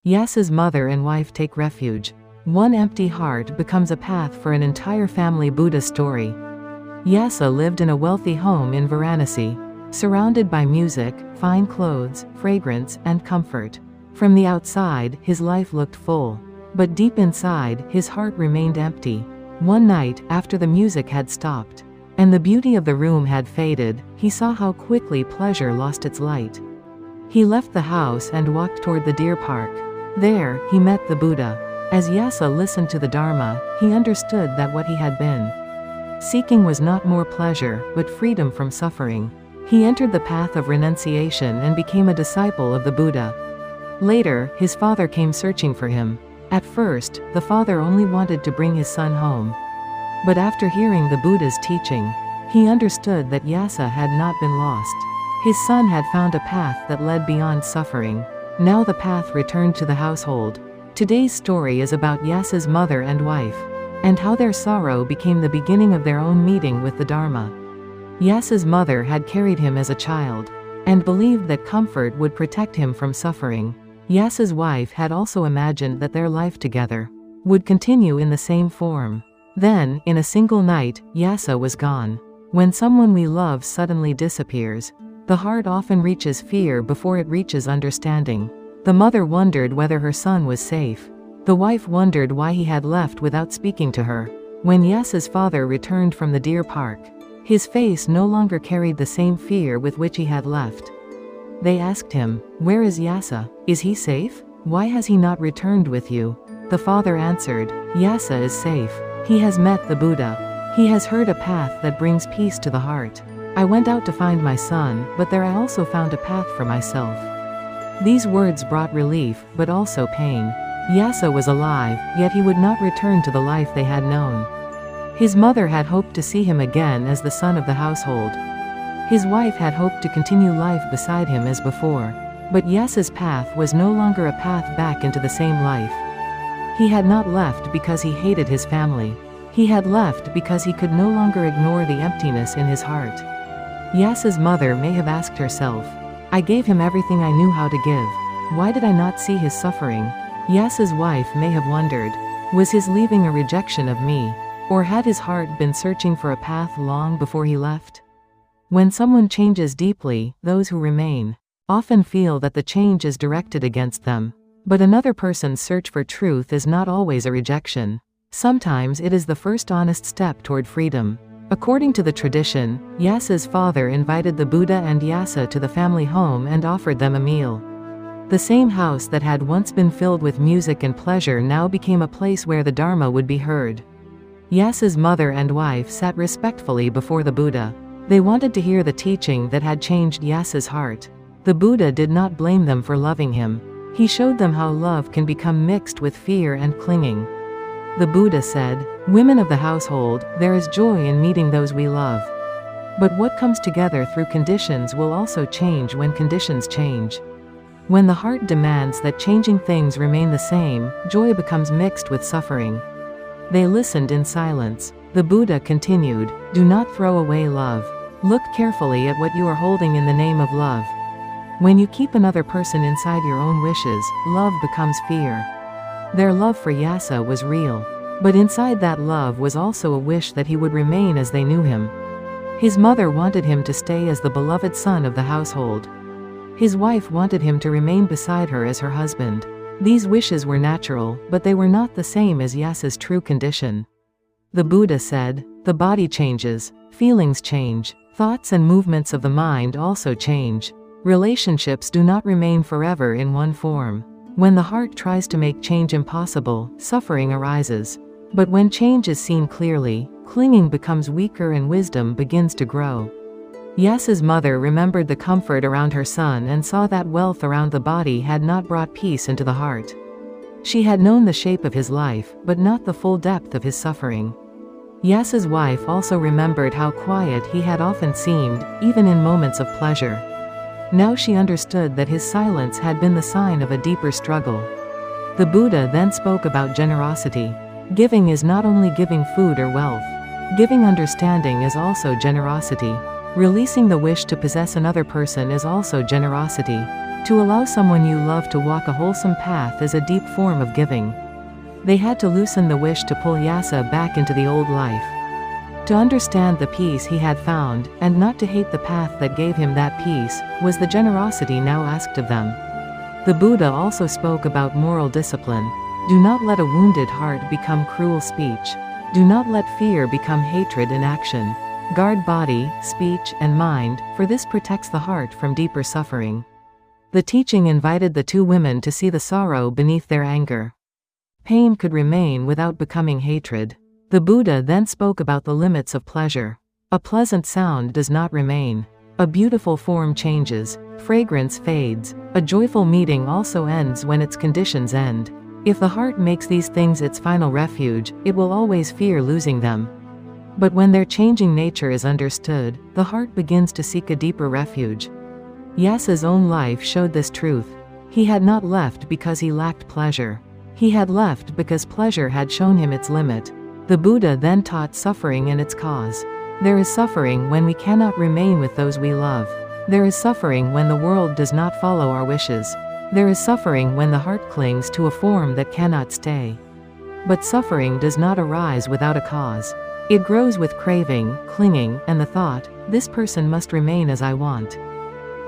Yasa's mother and wife take refuge. One empty heart becomes a path for an entire family. Buddha story. Yasa lived in a wealthy home in Varanasi, surrounded by music, fine clothes, fragrance, and comfort. From the outside, his life looked full. But deep inside, his heart remained empty. One night, after the music had stopped, and the beauty of the room had faded, he saw how quickly pleasure lost its light. He left the house and walked toward the deer park. There, he met the Buddha. As Yasa listened to the Dharma, he understood that what he had been seeking was not more pleasure, but freedom from suffering. He entered the path of renunciation and became a disciple of the Buddha. Later, his father came searching for him. At first, the father only wanted to bring his son home. But after hearing the Buddha's teaching, he understood that Yasa had not been lost. His son had found a path that led beyond suffering. Now the path returned to the household. Today's story is about Yasa's mother and wife, and how their sorrow became the beginning of their own meeting with the Dharma. Yasa's mother had carried him as a child, and believed that comfort would protect him from suffering. Yasa's wife had also imagined that their life together would continue in the same form. Then, in a single night, Yasa was gone. When someone we love suddenly disappears, the heart often reaches fear before it reaches understanding. The mother wondered whether her son was safe. The wife wondered why he had left without speaking to her. When Yasa's father returned from the deer park, his face no longer carried the same fear with which he had left. They asked him, "Where is Yasa? Is he safe? Why has he not returned with you?" The father answered, "Yasa is safe. He has met the Buddha. He has heard a path that brings peace to the heart. I went out to find my son, but there I also found a path for myself." These words brought relief, but also pain. Yasa was alive, yet he would not return to the life they had known. His mother had hoped to see him again as the son of the household. His wife had hoped to continue life beside him as before. But Yasa's path was no longer a path back into the same life. He had not left because he hated his family. He had left because he could no longer ignore the emptiness in his heart. Yasa's mother may have asked herself, "I gave him everything I knew how to give. Why did I not see his suffering?" Yasa's wife may have wondered, was his leaving a rejection of me? Or had his heart been searching for a path long before he left? When someone changes deeply, those who remain often feel that the change is directed against them. But another person's search for truth is not always a rejection. Sometimes it is the first honest step toward freedom. According to the tradition, Yasa's father invited the Buddha and Yasa to the family home and offered them a meal. The same house that had once been filled with music and pleasure now became a place where the Dharma would be heard. Yasa's mother and wife sat respectfully before the Buddha. They wanted to hear the teaching that had changed Yasa's heart. The Buddha did not blame them for loving him. He showed them how love can become mixed with fear and clinging. The Buddha said, "Women of the household, there is joy in meeting those we love. But what comes together through conditions will also change when conditions change. When the heart demands that changing things remain the same, joy becomes mixed with suffering." They listened in silence. The Buddha continued, "Do not throw away love. Look carefully at what you are holding in the name of love. When you keep another person inside your own wishes, love becomes fear." Their love for Yasa was real. But inside that love was also a wish that he would remain as they knew him. His mother wanted him to stay as the beloved son of the household. His wife wanted him to remain beside her as her husband. These wishes were natural, but they were not the same as Yasa's true condition. The Buddha said, "The body changes, feelings change, thoughts and movements of the mind also change. Relationships do not remain forever in one form. When the heart tries to make change impossible, suffering arises. But when change is seen clearly, clinging becomes weaker and wisdom begins to grow." Yasa's mother remembered the comfort around her son and saw that wealth around the body had not brought peace into the heart. She had known the shape of his life, but not the full depth of his suffering. Yasa's wife also remembered how quiet he had often seemed, even in moments of pleasure. Now she understood that his silence had been the sign of a deeper struggle. The Buddha then spoke about generosity. Giving is not only giving food or wealth. Giving understanding is also generosity. Releasing the wish to possess another person is also generosity. To allow someone you love to walk a wholesome path is a deep form of giving. They had to loosen the wish to pull Yasa back into the old life. To understand the peace he had found, and not to hate the path that gave him that peace, was the generosity now asked of them. The Buddha also spoke about moral discipline. Do not let a wounded heart become cruel speech. Do not let fear become hatred in action. Guard body, speech, and mind, for this protects the heart from deeper suffering. The teaching invited the two women to see the sorrow beneath their anger. Pain could remain without becoming hatred. The Buddha then spoke about the limits of pleasure. A pleasant sound does not remain. A beautiful form changes. Fragrance fades. A joyful meeting also ends when its conditions end. If the heart makes these things its final refuge, it will always fear losing them. But when their changing nature is understood, the heart begins to seek a deeper refuge. Yasa's own life showed this truth. He had not left because he lacked pleasure. He had left because pleasure had shown him its limit. The Buddha then taught suffering and its cause. There is suffering when we cannot remain with those we love. There is suffering when the world does not follow our wishes. There is suffering when the heart clings to a form that cannot stay. But suffering does not arise without a cause. It grows with craving, clinging, and the thought, this person must remain as I want.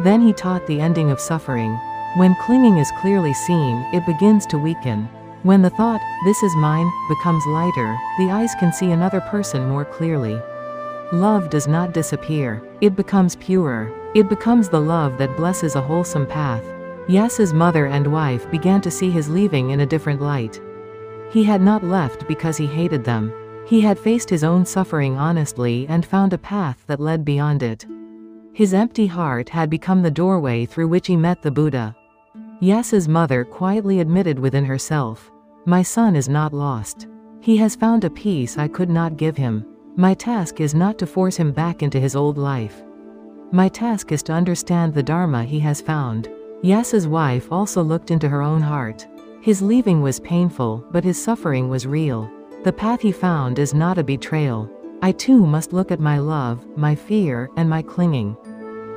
Then he taught the ending of suffering. When clinging is clearly seen, it begins to weaken. When the thought, this is mine, becomes lighter, the eyes can see another person more clearly. Love does not disappear. It becomes purer. It becomes the love that blesses a wholesome path. Yasa's mother and wife began to see his leaving in a different light. He had not left because he hated them. He had faced his own suffering honestly and found a path that led beyond it. His empty heart had become the doorway through which he met the Buddha. Yasa's mother quietly admitted within herself, my son is not lost. He has found a peace I could not give him. My task is not to force him back into his old life. My task is to understand the Dharma he has found. Yasa's wife also looked into her own heart. His leaving was painful, but his suffering was real. The path he found is not a betrayal. I too must look at my love, my fear, and my clinging.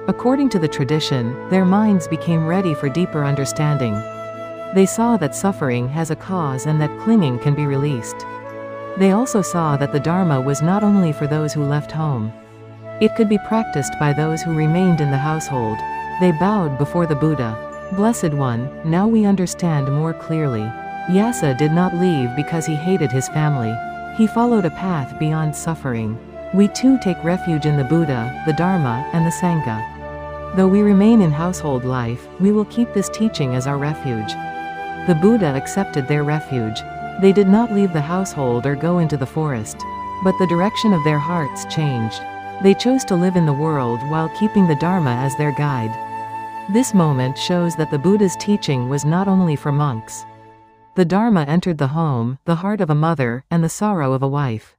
According to the tradition, their minds became ready for deeper understanding. They saw that suffering has a cause and that clinging can be released. They also saw that the Dharma was not only for those who left home. It could be practiced by those who remained in the household. They bowed before the Buddha. Blessed One, now we understand more clearly. Yasa did not leave because he hated his family. He followed a path beyond suffering. We too take refuge in the Buddha, the Dharma, and the Sangha. Though we remain in household life, we will keep this teaching as our refuge. The Buddha accepted their refuge. They did not leave the household or go into the forest. But the direction of their hearts changed. They chose to live in the world while keeping the Dharma as their guide. This moment shows that the Buddha's teaching was not only for monks. The Dharma entered the home, the heart of a mother, and the sorrow of a wife.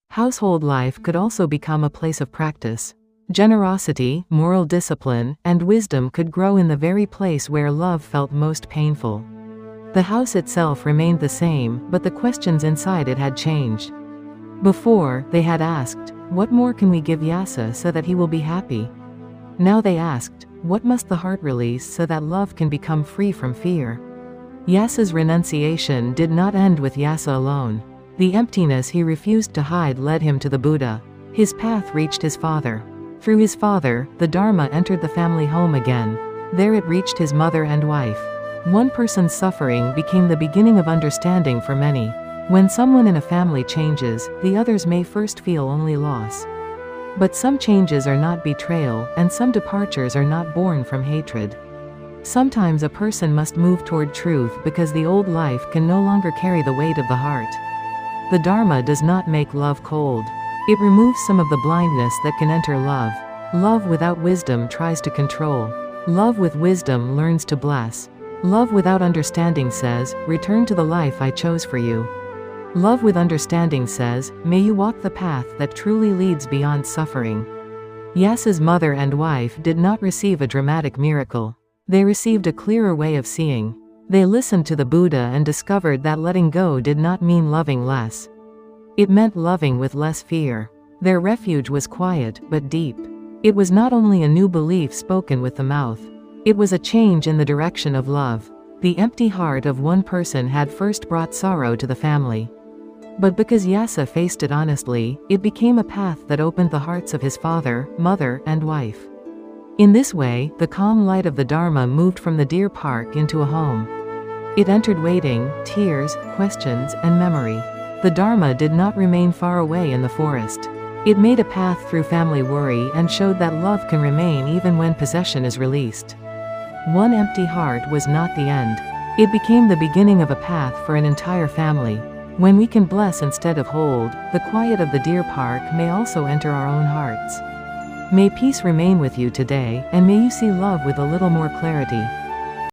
Household life could also become a place of practice. Generosity, moral discipline, and wisdom could grow in the very place where love felt most painful. The house itself remained the same, but the questions inside it had changed. Before, they had asked, what more can we give Yasa so that he will be happy? Now they asked, what must the heart release so that love can become free from fear? Yasa's renunciation did not end with Yasa alone. The emptiness he refused to hide led him to the Buddha. His path reached his father. Through his father, the Dharma entered the family home again. There it reached his mother and wife. One person's suffering became the beginning of understanding for many. When someone in a family changes, the others may first feel only loss. But some changes are not betrayal, and some departures are not born from hatred. Sometimes a person must move toward truth because the old life can no longer carry the weight of the heart. The Dharma does not make love cold. It removes some of the blindness that can enter love. Love without wisdom tries to control. Love with wisdom learns to bless. Love without understanding says, return to the life I chose for you. Love with understanding says, may you walk the path that truly leads beyond suffering. Yasa's mother and wife did not receive a dramatic miracle. They received a clearer way of seeing. They listened to the Buddha and discovered that letting go did not mean loving less. It meant loving with less fear. Their refuge was quiet, but deep. It was not only a new belief spoken with the mouth. It was a change in the direction of love. The empty heart of one person had first brought sorrow to the family. But because Yasa faced it honestly, it became a path that opened the hearts of his father, mother, and wife. In this way, the calm light of the Dharma moved from the deer park into a home. It entered waiting, tears, questions, and memory. The Dharma did not remain far away in the forest. It made a path through family worry and showed that love can remain even when possession is released. One empty heart was not the end. It became the beginning of a path for an entire family. When we can bless instead of hold, the quiet of the deer park may also enter our own hearts. May peace remain with you today, and may you see love with a little more clarity.